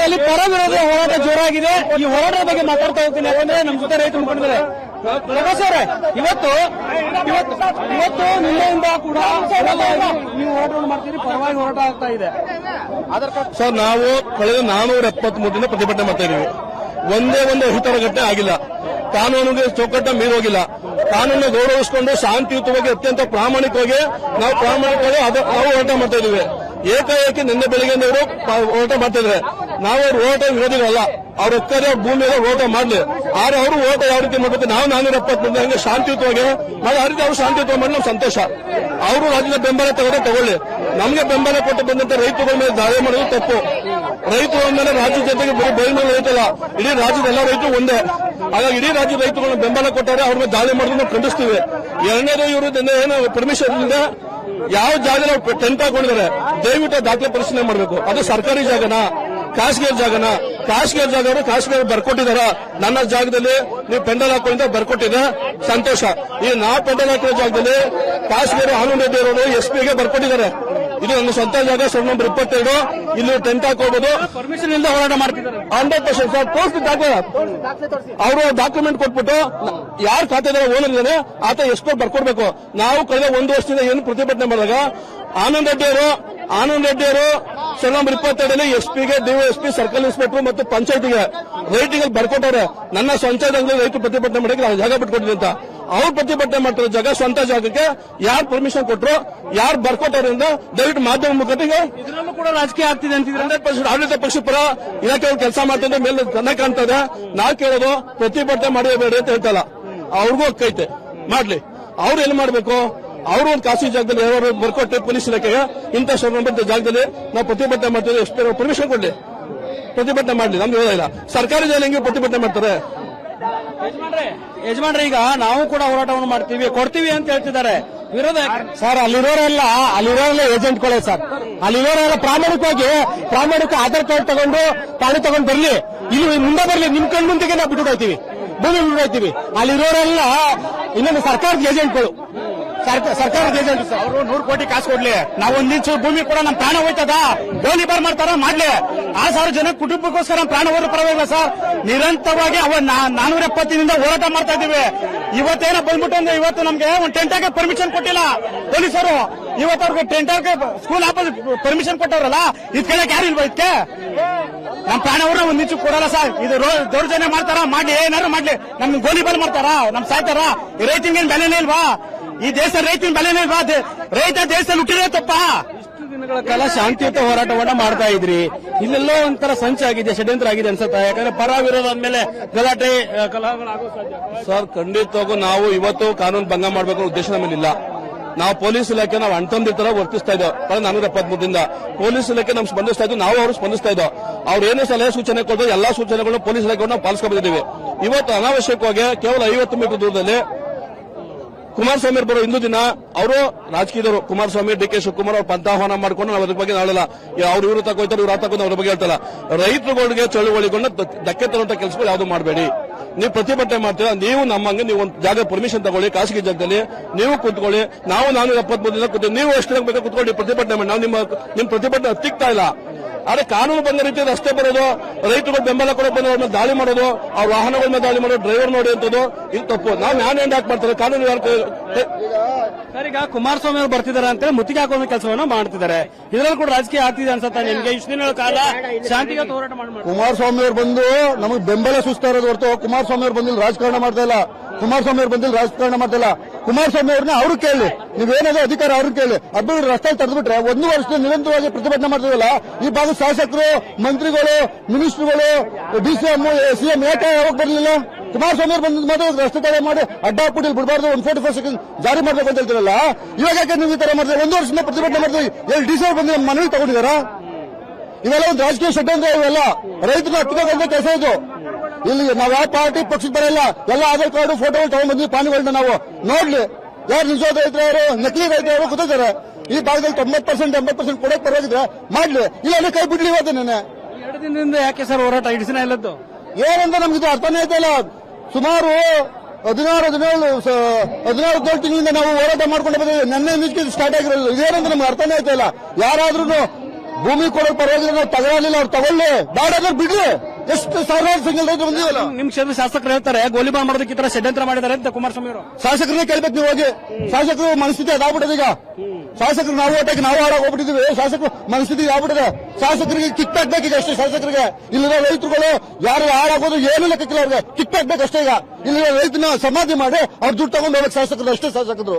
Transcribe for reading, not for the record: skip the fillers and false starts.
ಅಲ್ಲಿ ಪರ ವಿರೋಧ ಹೋರಾಟ ಜೋರಾಗಿದೆ. ಈ ಹೋರಾಟದ ಬಗ್ಗೆ ಮಾತಾಡ್ತಾ ಹೋಗ್ತೀನಿ, ಯಾಕಂದ್ರೆ ನಮ್ಮ ಜೊತೆ ರೈತರು ಮುಖಂಡರಿದ್ದಾರೆ. ಪ್ರಕಾಶ್ ಅವರೇ, ಇವತ್ತು ನಿನ್ನೆಯಿಂದ ಕೂಡ ನೀವು ಹೋರಾಟವನ್ನು ಮಾಡ್ತೀರಿ, ಪರವಾಗಿ ಹೋರಾಟ ಆಗ್ತಾ ಇದೆ. ಸರ್, ನಾವು ಕಳೆದ 473 ದಿನ ಪ್ರತಿಭಟನೆ ಮಾಡ್ತಾ ಇದೀವಿ. ಒಂದೇ ಒಂದು ಹಿತರ ಘಟನೆ ಆಗಿಲ್ಲ. ಕಾನೂನಿಗೆ ಚೌಕಟ್ಟ ಮೀರೋಗಿಲ್ಲ. ಕಾನೂನು ಗೌರವಿಸಿಕೊಂಡು ಶಾಂತಿಯುತವಾಗಿ ಅತ್ಯಂತ ಪ್ರಾಮಾಣಿಕವಾಗಿ ನಾವು ಹೋರಾಟ ಮಾಡ್ತಾ ಇದೀವಿ. ಏಕಾಏಕಿ ನಿನ್ನೆ ಬೆಳಿಗ್ಗೆ ಅವರು ಹೋರಾಟ ಮಾಡ್ತಾ ಇದ್ದಾರೆ. ನಾವು ಅವ್ರ ಹೋರಾಟ ವಿರೋಧಿಗಳಲ್ಲ. ಅವ್ರ ಒಕ್ಕರೆ ಭೂಮಿಯಲ್ಲಿ ಹೋರಾಟ ಮಾಡಲಿ. ಆದ್ರೆ ಅವರು ಹೋರಾಟ ಯಾವ ರೀತಿ ಮಾಡಬೇಕು, ನಾವು 473 ಹಂಗೆ ಶಾಂತಿಯುತವಾಗಿ ಮಾಡಿ, ಆ ರೀತಿ ಅವರು ಶಾಂತಿಯುತವಾಗಿ ಮಾಡಿ ನಮ್ಗೆ ಸಂತೋಷ. ಅವರು ರಾಜ್ಯದ ಬೆಂಬಲ ತಗೊಳ್ಳಿ. ನಮಗೆ ಬೆಂಬಲ ಕೊಟ್ಟು ಬಂದಂತ ರೈತರುಗಳ ಮೇಲೆ ದಾಳಿ ಮಾಡೋದು ತಪ್ಪು. ರೈತರು ಅಂದ್ಮೇಲೆ ರಾಜ್ಯದ ಜೊತೆಗೆ ಬೈನಲ್ಲಿ ರೈತಲ್ಲ, ಇಡೀ ರಾಜ್ಯದ ಎಲ್ಲ ರೈತರು ಒಂದೇ. ಹಾಗಾಗಿ ಇಡೀ ರಾಜ್ಯದ ರೈತರುಗಳನ್ನ ಬೆಂಬಲ ಕೊಟ್ಟರೆ ಅವ್ರ ಮೇಲೆ ದಾಳಿ ಮಾಡೋದು ನಾವು ಖಂಡಿಸ್ತೀವಿ. ಎರಡನೇದು, ಇವರು ಏನು ಪರ್ಮಿಷನ್ ಇಂದ ಯಾವ ಜಾಗದಲ್ಲಿ ಟೆಂಟ್ ಹಾಕೊಂಡಿದ್ದಾರೆ, ದಯವಿಟ್ಟು ದಾಖಲೆ ಪರಿಶೀಲನೆ ಮಾಡಬೇಕು. ಅದು ಸರ್ಕಾರಿ ಜಾಗನಾ, ಖಾಸಗಿ ಜಾಗನಾ? ಖಾಸಗಿ ಜಾಗ ಅವರು ಖಾಸಗಿ ಬರ್ಕೊಟ್ಟಿದಾರ. ನನ್ನ ಜಾಗದಲ್ಲಿ ನೀವು ಪೆಂಡಲ್ ಹಾಕೊಂಡಿದ್ದ ಬರ್ಕೊಟ್ಟಿದೆ, ಸಂತೋಷ. ಈ ನಾವು ಪೆಂಡಲ್ ಹಾಕಿರೋ ಜಾಗದಲ್ಲಿ ಖಾಸಗಿ ಆನಂದ್ ರೆಡ್ಡಿ ಅವರು ಎಸ್ಪಿಗೆ ಬರ್ಕೊಟ್ಟಿದ್ದಾರೆ. ಇದು ನನ್ನ ಸ್ವಂತ ಜಾಗ, ಸರ್ವೆ ನಂಬರ್ 22. ಇಲ್ಲಿ ಟೆಂಟ್ ಹಾಕೋಬಹುದು. ಪರ್ಮಿಷನ್ ಇಲ್ಲದೆ ಹೋರಾಟ ಮಾಡ್ತಿದ್ದಾರೆ. 100% ಸರ್. ತೋರಿಸಿ ದಾಖಲೆ. ಅವರು ಡಾಕ್ಯುಮೆಂಟ್ ಕೊಟ್ಬಿಟ್ಟು ಯಾರು ಖಾತೆದಾರ ಓನರ್ ಇದ್ದಾರೆ ಆತ ಎಷ್ಟು ಬರ್ಕೊಡ್ಬೇಕು. ನಾವು ಕಳೆದ 1 ವರ್ಷದಿಂದ ಏನು ಪ್ರತಿಭಟನೆ ಮಾಡಿದಾಗ ಆನಂದ್ ರೆಡ್ಡಿ ಅವರು ಸರ್ವೆ ನಂಬರ್ 22 ಎಸ್ಪಿಗೆ, ಡಿವೈಎಸ್ಪಿ, ಸರ್ಕಲ್ ಇನ್ಸ್ಪೆಕ್ಟರ್ ಮತ್ತು ಪಂಚಾಯತಿಗೆ ರೈಟಿಂಗ್ ಅಲ್ಲಿ ಬರ್ಕೊಟ್ಟವ್ರೆ. ನನ್ನ ಸ್ವಂತ ಜಾಗದಲ್ಲಿ ರೈತರು ಪ್ರತಿಭಟನೆ ಮಾಡಕ್ಕೆ ಜಾಗ ಬಿಟ್ಕೊಟ್ಟಿದೆ ಅಂತ. ಅವ್ರು ಪ್ರತಿಭಟನೆ ಮಾಡ್ತಿರೋ ಜಾಗ, ಸ್ವಂತ ಜಾಗಕ್ಕೆ ಯಾರು ಪರ್ಮಿಷನ್ ಕೊಟ್ಟರು, ಯಾರು ಬರ್ಕೊಟ್ಟವ್ರಿಂದ ದಯವಿಟ್ಟು ಮಾಧ್ಯಮ ಮುಖಾಂತರ ಇದರಲ್ಲೂ ಕೂಡ ರಾಜಕೀಯ ಆಗ್ತಿದೆ ಅಂತಿದ್ರೆ 100% ಆಡಳಿತ ಪಕ್ಷ ಪರ ಇಲಾಖೆ ಕೆಲಸ ಮಾಡ್ತಿದ್ರೆ ಮೇಲೆ ಚೆನ್ನಾಗಿ ಕಾಣ್ತದೆ. ನಾವು ಕೇಳೋದು ಪ್ರತಿಭಟನೆ ಮಾಡಬೇಡಿ ಅಂತ ಹೇಳ್ತಲ್ಲ, ಅವ್ರಿಗೂ ಹಕ್ಕೈತೆ, ಮಾಡ್ಲಿ. ಅವ್ರು ಏನ್ ಮಾಡ್ಬೇಕು, ಅವರು ಒಂದು ಖಾಸಗಿ ಜಾಗದಲ್ಲಿ ಯಾರು ಬರ್ಕೊಟ್ಟೆ ಪೊಲೀಸ್ ಇಲಾಖೆಗೆ ಇಂಥ ಸಂಬಂಧಿತ ಜಾಗದಲ್ಲಿ ನಾವು ಪ್ರತಿಭಟನೆ ಮಾಡ್ತೀವಿ, ಎಷ್ಟು ಪರ್ಮಿಷನ್ ಕೊಡ್ಲಿ, ಪ್ರತಿಭಟನೆ ಮಾಡ್ಲಿ. ನಮ್ಗೆ ಹೇಳೋದಿಲ್ಲ. ಸರ್ಕಾರಿ ಜಾಗ ಹೆಂಗೆ ಪ್ರತಿಭಟನೆ ಮಾಡ್ತಾರೆ? ಯಜಮಾನ್ರೆ, ಈಗ ನಾವು ಕೂಡ ಹೋರಾಟವನ್ನು ಮಾಡ್ತೀವಿ, ಕೊಡ್ತೀವಿ ಅಂತ ಹೇಳ್ತಿದ್ದಾರೆ. ವಿರೋಧ ಸರ್, ಅಲ್ಲಿರೋರೆಲ್ಲ ಏಜೆಂಟ್ಗಳೇ ಸರ್. ಅಲ್ಲಿರೋರೆಲ್ಲ ಪ್ರಾಮಾಣಿಕ ಆಧಾರ್ ಕಾರ್ಡ್ ತಗೊಂಡು ತಾಳಿ ತಗೊಂಡು ಬರ್ಲಿ, ಇಲ್ಲಿ ಮುಂದೆ ಬರ್ಲಿ. ನಿಮ್ ಕಣ್ ಮುಂದೆಗೆ ನಾವು ಬಿಟ್ಟು ಭೂಮಿ ಬಿಟ್ಟು ಅಲ್ಲಿರೋರೆಲ್ಲ ಇನ್ನೊಂದು ಸರ್ಕಾರದ ಏಜೆಂಟ್ಗಳು, ಸರ್ಕಾರದ ಏಜೆಂಟ್. ಅವರು 100 ಕೋಟಿ ಕಾಸು ಕೊಡ್ಲಿ, ನಾವು 1 ಇಂಚು ಭೂಮಿ ಕೂಡ ನಮ್ ಪ್ರಾಣ ಹೋಯ್ತದ, ಗೋಲಿಬಾರ್ ಮಾಡ್ತಾರ ಮಾಡ್ಲಿ. 6,000 ಜನ ಕುಟುಂಬಕ್ಕೋಸ್ಕರ ನಮ್ ಪ್ರಾಣ ಹೋದ್ರೂ ಪರವಾಗಿಲ್ಲ ಸರ್. ನಿರಂತರವಾಗಿ 470 ಹೋರಾಟ ಮಾಡ್ತಾ ಇದೀವಿ. ಇವತ್ತೇನೋ ಬಂದ್ಬಿಟ್ಟು ಅಂದ್ರೆ ಇವತ್ತು ನಮ್ಗೆ ಒಂದು ಟೆಂಟ್ ಹಾಕಿ ಪರ್ಮಿಷನ್ ಕೊಟ್ಟಿಲ್ಲ ಪೊಲೀಸರು. ಇವತ್ತು ಅವ್ರಿಗೆ ಟೆಂಟ್ ಹಾಕಿ ಸ್ಕೂಲ್ ಹಾಕೋದು ಪರ್ಮಿಷನ್ ಕೊಟ್ಟವ್ರಲ್ಲ, ಇದ್ ಕೇಳಕ್ ಯಾರು ಇಲ್ವಾ? ಇದಕ್ಕೆ ನಮ್ ಪ್ರಾಣ ಅವ್ರನ್ನ 1 ಇಂಚು ಕೊಡಲ್ಲ ಸರ್. ಇದು ದೌರ್ಜನ್ಯ ಮಾಡ್ತಾರ, ಮಾಡ್ಲಿ, ಏನಾರು ಮಾಡ್ಲಿ. ನಮ್ಗೆ ಗೋಲಿಬಾರ್ ಮಾಡ್ತಾರ, ನಮ್ ಸಾಯ್ತಾರ. ರೈತಂಗೇನ್ ಬೆಲೆನೇ ಇಲ್ವಾ? ಈ ದೇಶ ರೈತನ ಬೆಲೆನೇ ಇಲ್ವಾ? ರೈತ ದೇಶದಲ್ಲಿ ಹುಟ್ಟಿರೋ ತಪ್ಪ. ಇಷ್ಟು ದಿನಗಳ ಕಾಲ ಶಾಂತಿಯುತ ಹೋರಾಟವನ್ನ ಮಾಡ್ತಾ ಇದ್ರಿ, ಇಲ್ಲೆಲ್ಲೋ ಒಂಥರ ಸಂಚಾಗಿದೆ, ಷಡ್ಯಂತ್ರ ಆಗಿದೆ ಅನ್ಸುತ್ತಾ? ಯಾಕಂದ್ರೆ ಪರ ವಿರೋಧ ಅಂದ್ಮೇಲೆ ಗಲಾಟೆ ಕಲಹಗಳಾಗೋ ಸಾಧ್ಯ. ಸರ್, ಖಂಡಿತವಾಗೂ ನಾವು ಇವತ್ತು ಕಾನೂನು ಭಂಗ ಮಾಡಬೇಕು ಉದ್ದೇಶ ನಮ್ಮಲ್ಲಿಲ್ಲ. ನಾವು ಪೊಲೀಸ್ ಇಲಾಖೆ ನಾವು ಅಣ್ತಂದಿರ ತರ ವರ್ತಿಸ್ತಾ ಇದ್ದೋ. 473 ಪೊಲೀಸ್ ಇಲಾಖೆ ನಮ್ಗೆ ಸ್ಪಂದಿಸ್ತಾ ಇದ್ದು, ನಾವು ಅವರು ಸ್ಪಂದಿಸ್ತಾ ಇದ್ದೋ. ಅವ್ರು ಏನೇ ಸಲಹೆ ಸೂಚನೆ ಕೊಟ್ಟು ಎಲ್ಲಾ ಸೂಚನೆಗಳನ್ನು ಪೊಲೀಸ್ ಇಲಾಖೆ ನಾವು ಪಾಲಿಸ್ಕೊಂಡಿದ್ದೀವಿ. ಇವತ್ತು ಅನಾವಶ್ಯಕವಾಗಿ ಕೇವಲ 50 ಮೀಟರ್ ದೂರದಲ್ಲಿ ಕುಮಾರಸ್ವಾಮಿ ಬರೋ ಹಿಂದೂ ದಿನ ಅವರು ರಾಜಕೀಯದವರು, ಕುಮಾರಸ್ವಾಮಿ, ಡಿ ಕೆ ಶಿವಕುಮಾರ್ ಅವ್ರ ಪಂಥಾಹ್ವಾನ ಮಾಡ್ಕೊಂಡು ನಾವು ಅದ್ರ ಬಗ್ಗೆ ನಾಳಲ್ಲ. ಅವ್ರು ಇವರು ತಗೋಯ್ತಾರೆ, ಇವ್ರು ತಗೊಂಡು ಅವ್ರ ಬಗ್ಗೆ ಹೇಳ್ತಲ್ಲ. ರೈತರುಗಳಿಗೆ ಚಳುವಳಿಗಳನ್ನ ಧಕ್ಕೆ ತರುವಂತ ಕೆಲಸಗಳು ಯಾವ್ದು ಮಾಡಬೇಡಿ. ನೀವು ಪ್ರತಿಭಟನೆ ಮಾಡ್ತೀರಾ, ನೀವು ನಮ್ಮಂಗೆ ನೀವು ಒಂದು ಜಾಗ ಪರ್ಮಿಷನ್ ತಗೊಳ್ಳಿ, ಖಾಸಗಿ ಜಾಗದಲ್ಲಿ ನೀವು ಕೂತ್ಕೊಳ್ಳಿ. ನಾವು 473 ದಿನ ಕೂತ್ಕೊಳ್ಳಿ, ನೀವು ಎಷ್ಟು ದಿನ ಬೇಕಾದ್ರೆ ಕೂತ್ಕೊಳ್ಳಿ, ಪ್ರತಿಭಟನೆ ಮಾಡಿ. ನಾವು ನಿಮ್ಮ ಪ್ರತಿಭಟನೆ ಹತ್ತಿಕ್ತಾ ಇಲ್ಲ. ಆದ್ರೆ ಕಾನೂನು ಬಂದ ರೀತಿ ರಸ್ತೆ ಬರೋದು, ರೈತರು ಬೆಂಬಲ ಕೊಡೋಕೆ ಬಂದು ಅವ್ರ ಮೇಲೆ ದಾಳಿ ಮಾಡೋದು, ಅವ್ರ ವಾಹನಗಳ ಮೇಲೆ ದಾಳಿ ಮಾಡೋದು, ಡ್ರೈವರ್ ನೋಡಿ ಅಂತದ್ದು ಇದು ತಪ್ಪು. ನಾವು ನ್ಯಾನ್ ಎಂಡ್ ಹಾಕಿ ಮಾಡ್ತಾರೆ ಕಾನೂನು. ಸರ್, ಈಗ ಕುಮಾರಸ್ವಾಮಿ ಅವರು ಬರ್ತಿದ್ದಾರೆ ಅಂತ ಮುತ್ತಿಗೆ ಹಾಕುವ ಕೆಲಸವನ್ನ ಮಾಡ್ತಿದ್ದಾರೆ. ಇದರಲ್ಲಿ ಕೂಡ ರಾಜಕೀಯ ಆಗ್ತಿದೆ ಅನ್ಸುತ್ತಾ ನಿಮ್ಗೆ? ಇಷ್ಟು ದಿನಗಳ ಕಾಲ ಶಾಂತಿಯುತ ಹೋರಾಟ ಮಾಡಿ ಕುಮಾರಸ್ವಾಮಿ ಅವರು ಬಂದು ನಮಗೆ ಬೆಂಬಲ ಸೂಚಿಸ್ತಾ ಇರೋದು ಹೊರತು ಕುಮಾರಸ್ವಾಮಿ ಅವರು ಬಂದಿಲ್ಲ ರಾಜಕಾರಣ ಮಾಡ್ತಾ ಇಲ್ಲ. ಕುಮಾರಸ್ವಾಮಿ ಅವ್ರನ್ನ ಅವ್ರು ಕೇಳಿ, ನೀವೇನಾದ್ರೂ ಅಧಿಕಾರ ಅವ್ರು ಕೇಳಿ. ಅದು ರಸ್ತೆ ತಡೆದ್ಬಿಟ್ರೆ 1 ವರ್ಷದಿಂದ ನಿರಂತರವಾಗಿ ಪ್ರತಿಭಟನೆ ಮಾಡ್ತಿದಲ್ಲ ಈ ಭಾಗದ ಶಾಸಕರು, ಮಂತ್ರಿಗಳು, ಮಿನಿಸ್ಟರ್ಗಳು, ಡಿಸಿಎಂ, ಸಿಎಂ ಯಾಕೆ ಯಾವಾಗ ಬರಲಿಲ್ಲ? ಕುಮಾರಸ್ವಾಮಿ ಅವರು ಬಂದ ಮಾತ್ರ ರಸ್ತೆ ತಡೆ ಮಾಡಿ ಅಡ್ಡ ಹಾಕ್ಬಿಟ್ಟು ಬಿಡಬಾರ್ದು, 144 ಸೆಕೆಂಡ್ ಜಾರಿ ಮಾಡ್ಬೇಕು ಅಂತ ಹೇಳ್ತಿರಲ್ಲ. ಇವಾಗ ಯಾಕೆ ನೀವು ಈ ತರ ಮಾಡಿದ್ರೆ? 1 ವರ್ಷದಿಂದ ಪ್ರತಿಭಟನೆ ಮಾಡ್ತೀವಿ, ಎಲ್ಲಿ ಡಿಸಿಎಂ ಬಂದು ನಮ್ಮ ಮನವಿ ತಗೊಂಡಿದಾರ? ಇವೆಲ್ಲ ಒಂದು ರಾಜಕೀಯ ಷಡ್ಯಂತ್ರ. ಇವೆಲ್ಲ ರೈತರನ್ನ ಹತ್ತಿರದಂತ ಕೆಲಸ ಇದು. ಇಲ್ಲಿ ನಾವ್ ಯಾವ ಪಾರ್ಟಿ ಪಕ್ಷಕ್ಕೆ ಬರಲ್ಲ, ಎಲ್ಲ ಆಧಾರ್ ಕಾರ್ಡ್ ಫೋಟೋಗಳು ತಗೊಂಡ್ಬಂದ್ವಿ ಪಾನಿಗಳನ್ನ ನಾವು ನೋಡ್ಲಿ. ಯಾರು ನಿಜವಾದ ರೈತರು, ನಕಲಿ ರೈತರು ಗೊತ್ತಿದ್ದಾರೆ. ಈ ಭಾಗದಲ್ಲಿ 90% 80% ಕೊಡಕ್ ಪರವಾಗಿದ್ರೆ ಮಾಡ್ಲಿ, ಇಲ್ಲ ಕೈ ಬಿಡ್ಲಿ. ಇವತ್ತು ನೆನೆ 2 ದಿನದಿಂದ ಯಾಕೆ ಸರ್ ಹೋರಾಟ ಇಡಿಸಿನ ಇಲ್ಲದ್ದು? ಏನಂತ ನಮ್ಗಿದು ಅರ್ಥನೇ ಆಯ್ತಲ್ಲ. ಸುಮಾರು 16 ತಿಂಗಳಿಂದ ನಾವು ಹೋರಾಟ ಮಾಡ್ಕೊಂಡು ಬಂದಿದ್ದೀವಿ. ನೆನ್ನೆ ಸ್ಟಾರ್ಟ್ ಆಗಿರೋದು ಇದೇನಂತ ನಮ್ಗೆ ಅರ್ಥನೇ ಆಯ್ತಲ್ಲ. ಯಾರಾದ್ರೂ ಭೂಮಿ ಕೊಡೋ ಪರವಾಗಿಲ್ಲ, ನಾವು ತಗೊಳ್ಳಿಲ್ಲ, ಅವ್ರು ತಗೊಳ್ಳಿ, ಬೇಡ ಬಿಡ್ಲಿ. ಎಷ್ಟು ಸಾವಿರಾರು ಸಿಂಗಲ್ ರೈತರು ಬಂದಿವಲ್ಲ. ನಿಮ್ ಕ್ಷೇತ್ರದ ಶಾಸಕರು ಹೇಳ್ತಾರೆ ಗೋಲಿಬಾರ್ ಮಾಡೋದಕ್ಕೆ ಈ ತರ ಷಡ್ಯಂತ್ರ ಮಾಡಿದ್ದಾರೆ ಅಂತ ಕುಮಾರಸ್ವಾಮಿ ಅವರು. ಶಾಸಕರನ್ನೇ ಕೇಳ್ಬೇಕು ನೀವು ಹೋಗಿ. ಶಾಸಕರು ಮನಸ್ಥಿತಿ ಅದಾಗ್ಬಿಟ್ಟದೆ ಈಗ. ಶಾಸಕರು ನಾವು ಓಟಕ್ಕೆ ನಾವು ಹಾಳಾಗಿ ಹೋಗ್ಬಿಟ್ಟಿದ್ವಿ. ಶಾಸಕರು ಮನಸ್ಥಿತಿ ಆಗ್ಬಿಟ್ಟಿದೆ. ಶಾಸಕರಿಗೆ ಕಿಕ್ ಬ್ಯಾಕ್ ಬೇಕೀಗ ಅಷ್ಟೇ. ಶಾಸಕರಿಗೆ ಇಲ್ಲಿರೋ ರೈತರುಗಳು ಯಾರು ಹಾಳಾಗೋದು ಏನು ಲೆಕ್ಕಕ್ಕಿಲ್ಲ. ಅವ್ರಿಗೆ ಕಿಕ್ ಬ್ಯಾಕ್ ಬೇಕಷ್ಟೇ ಈಗ. ಇಲ್ಲಿರೋ ರೈತನ ಸಮಾಧಿ ಮಾಡಿ ಅವ್ರ ದುಡ್ಡು ತಗೊಂಡು ಹೋಗಕ್ಕೆ ಶಾಸಕರು ಅಷ್ಟೇ. ಶಾಸಕರು